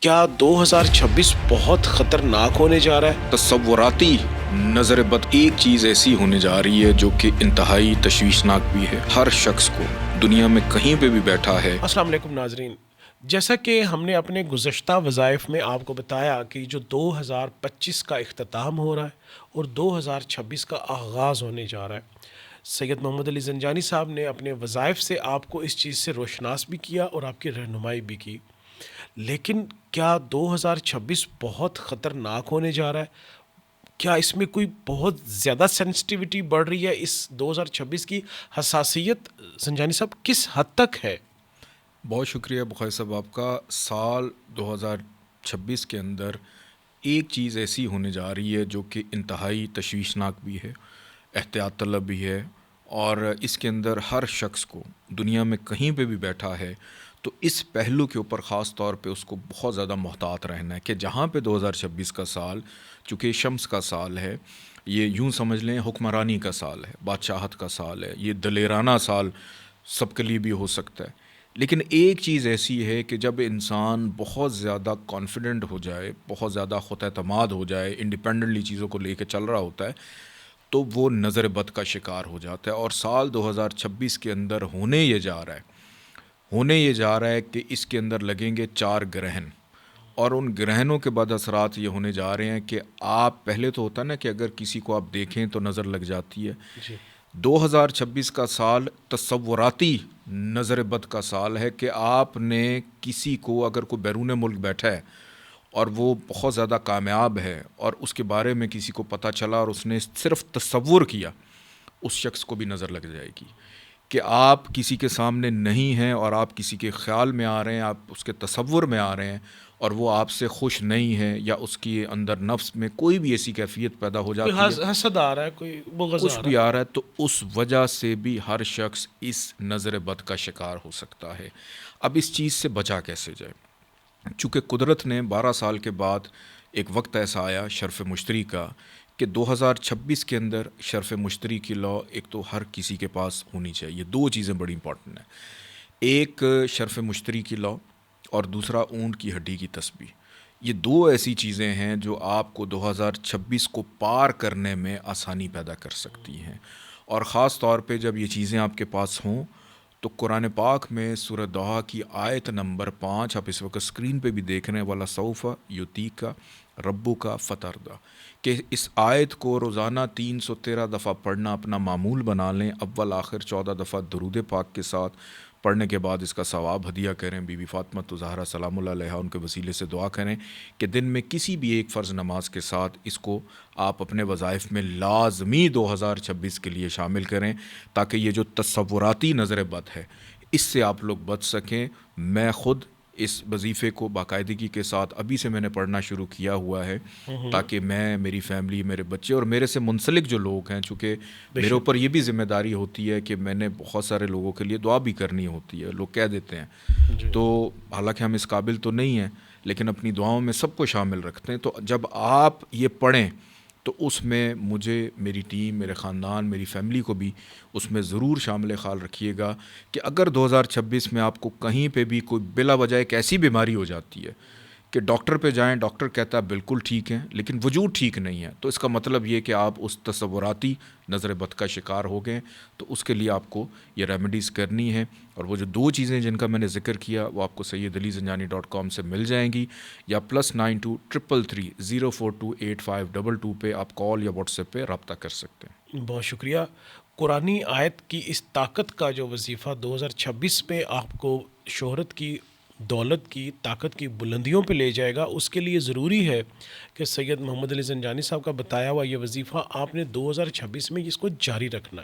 کیا 2026 بہت خطرناک ہونے جا رہا ہے؟ تصوراتی نظر بد ایک چیز ایسی ہونے جا رہی ہے جو کہ انتہائی تشویشناک بھی ہے. ہر شخص کو دنیا میں کہیں پہ بھی بیٹھا ہے. السلام علیکم ناظرین. جیسا کہ ہم نے اپنے گزشتہ وظائف میں آپ کو بتایا کہ جو 2025 کا اختتام ہو رہا ہے اور 2026 کا آغاز ہونے جا رہا ہے، سید محمد علی زنجانی صاحب نے اپنے وظائف سے آپ کو اس چیز سے روشناس بھی کیا اور آپ کی رہنمائی بھی کی. لیکن کیا 2026 بہت خطرناک ہونے جا رہا ہے؟ کیا اس میں کوئی بہت زیادہ سینسٹیوٹی بڑھ رہی ہے؟ اس 2026 کی حساسیت زنجانی صاحب کس حد تک ہے؟ بہت شکریہ بخاری صاحب آپ کا. سال 2026 کے اندر ایک چیز ایسی ہونے جا رہی ہے جو کہ انتہائی تشویشناک بھی ہے، احتیاط طلب بھی ہے، اور اس کے اندر ہر شخص کو دنیا میں کہیں پہ بھی بیٹھا ہے تو اس پہلو کے اوپر خاص طور پہ اس کو بہت زیادہ محتاط رہنا ہے کہ جہاں پہ 2026 کا سال چونکہ شمس کا سال ہے، یہ یوں سمجھ لیں حکمرانی کا سال ہے، بادشاہت کا سال ہے، یہ دلیرانہ سال سب کے لیے بھی ہو سکتا ہے. لیکن ایک چیز ایسی ہے کہ جب انسان بہت زیادہ کانفیڈنٹ ہو جائے، بہت زیادہ خود اعتماد ہو جائے، انڈیپینڈنٹلی چیزوں کو لے کے چل رہا ہوتا ہے تو وہ نظر بد کا شکار ہو جاتا ہے. اور سال 2026 کے اندر ہونے یہ جا رہا ہے کہ اس کے اندر لگیں گے 4 گرہن، اور ان گرہنوں کے بعد اثرات یہ ہونے جا رہے ہیں کہ آپ پہلے تو ہوتا نا کہ اگر کسی کو آپ دیکھیں تو نظر لگ جاتی ہے. جی 2026 کا سال تصوراتی نظر بد کا سال ہے کہ آپ نے کسی کو اگر کوئی بیرون ملک بیٹھا ہے اور وہ بہت زیادہ کامیاب ہے اور اس کے بارے میں کسی کو پتہ چلا اور اس نے صرف تصور کیا، اس شخص کو بھی نظر لگ جائے گی کہ آپ کسی کے سامنے نہیں ہیں اور آپ کسی کے خیال میں آ رہے ہیں، آپ اس کے تصور میں آ رہے ہیں اور وہ آپ سے خوش نہیں ہے، یا اس کے اندر نفس میں کوئی بھی ایسی کیفیت پیدا ہو کوئی جاتی ہے، حسد آ رہا ہے، کوئی بغض کچھ آ رہا بھی ہے. آ رہا ہے، تو اس وجہ سے بھی ہر شخص اس نظر بد کا شکار ہو سکتا ہے. اب اس چیز سے بچا کیسے جائے؟ چونکہ قدرت نے 12 سال کے بعد ایک وقت ایسا آیا شرف مشتری کا کہ 2026 کے اندر شرف مشتری کی لا ایک تو ہر کسی کے پاس ہونی چاہیے. 2 چیزیں بڑی امپورٹنٹ ہیں، ایک شرف مشتری کی لا اور دوسرا اونٹ کی ہڈی کی تسبیح. یہ 2 ایسی چیزیں ہیں جو آپ کو 2026 کو پار کرنے میں آسانی پیدا کر سکتی ہیں. اور خاص طور پہ جب یہ چیزیں آپ کے پاس ہوں تو قرآن پاک میں سورہ دہا کی آیت نمبر 5 آپ اس وقت اسکرین پہ بھی دیکھ رہے ہیں، وَلَا سَوْفَ یُعْطِیکَ رَبُّکَ فَتَرْضَیٰ، کہ اس آیت کو روزانہ 313 دفعہ پڑھنا اپنا معمول بنا لیں. اول آخر 14 دفعہ درود پاک کے ساتھ پڑھنے کے بعد اس کا ثواب ہدیہ کریں. بی بی فاطمہ زہرا سلام اللہ علیہا ان کے وسیلے سے دعا کریں کہ دن میں کسی بھی ایک فرض نماز کے ساتھ اس کو آپ اپنے وظائف میں لازمی 2026 کے لیے شامل کریں تاکہ یہ جو تصوراتی نظر بد ہے اس سے آپ لوگ بچ سکیں. میں خود اس وظیفے کو باقاعدگی کے ساتھ ابھی سے میں نے پڑھنا شروع کیا ہوا ہے تاکہ میں، میری فیملی، میرے بچے اور میرے سے منسلک جو لوگ ہیں، چونکہ میرے اوپر یہ بھی ذمہ داری ہوتی ہے کہ میں نے بہت سارے لوگوں کے لیے دعا بھی کرنی ہوتی ہے. لوگ کہہ دیتے ہیں تو حالانکہ ہم اس قابل تو نہیں ہیں لیکن اپنی دعاؤں میں سب کو شامل رکھتے ہیں. تو جب آپ یہ پڑھیں تو اس میں مجھے، میری ٹیم، میرے خاندان، میری فیملی کو بھی اس میں ضرور شامل خیال رکھیے گا کہ اگر 2026 میں آپ کو کہیں پہ بھی کوئی بلا وجہ ایک ایسی بیماری ہو جاتی ہے کہ ڈاکٹر پہ جائیں، ڈاکٹر کہتا ہے بالکل ٹھیک ہیں لیکن وجود ٹھیک نہیں ہے، تو اس کا مطلب یہ کہ آپ اس تصوراتی نظر بد کا شکار ہو گئے. تو اس کے لیے آپ کو یہ ریمیڈیز کرنی ہے. اور وہ جو 2 چیزیں جن کا میں نے ذکر کیا وہ آپ کو سیدعلیزنجانی.com سے مل جائیں گی، یا +923330428522 پہ آپ کال یا واٹس ایپ پہ رابطہ کر سکتے ہیں. بہت شکریہ. قرآنی آیت کی اس طاقت کا جو وظیفہ 2026 میں آپ کو شہرت کی، دولت کی، طاقت کی بلندیوں پہ لے جائے گا، اس کے لیے ضروری ہے کہ سید محمد علی زنجانی صاحب کا بتایا ہوا یہ وظیفہ آپ نے 2026 میں اس کو جاری رکھنا ہے.